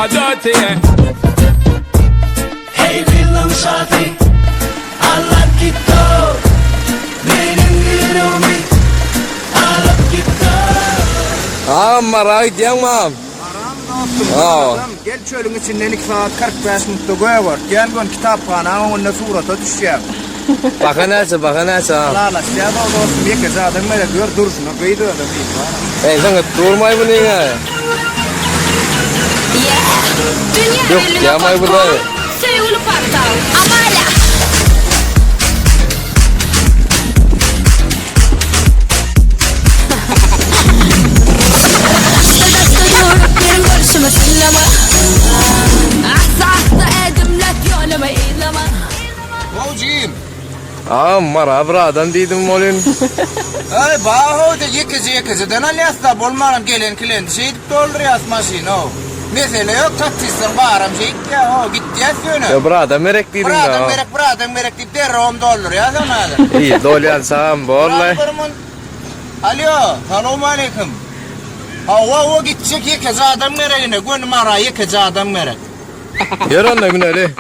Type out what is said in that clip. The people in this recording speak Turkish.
dirty, yeah. Hey Willem Shadi, Allah kita, benim yürümi, Allah kita. Mara gidiyorsun mam. Adam gel çölün içinden 2 saat 45 minutta göğe var. Gel gün kitapxana onunla surata düşeceğim. Bakın Lala siyada olsun bir kez adam böyle gör duruşuna kıydı öyle bir. Sana durmay bu neyine? Yok, yağmay burada. Seul Portal, Amalya. Benim görüşüme silleme. Ahsahta edimlet yoluma eyleme. Hocim. Mara bradan dedim olun. Ay baho da yekezi denen yasta bolmaram gelen kilen şey dolduruyor maşino. Mesela yok taksisten bağıram şey ya o gitti ya söyle. Ya bradan merek dedim ya. Bradan merek deyip de rom dolduruyor ya sana. İyi dolyan sağım vallahi. Alo, selamun aleyküm. O gidecek yekezi adam mereğine, gün mara yekezi adam merek. Yarın da günleri.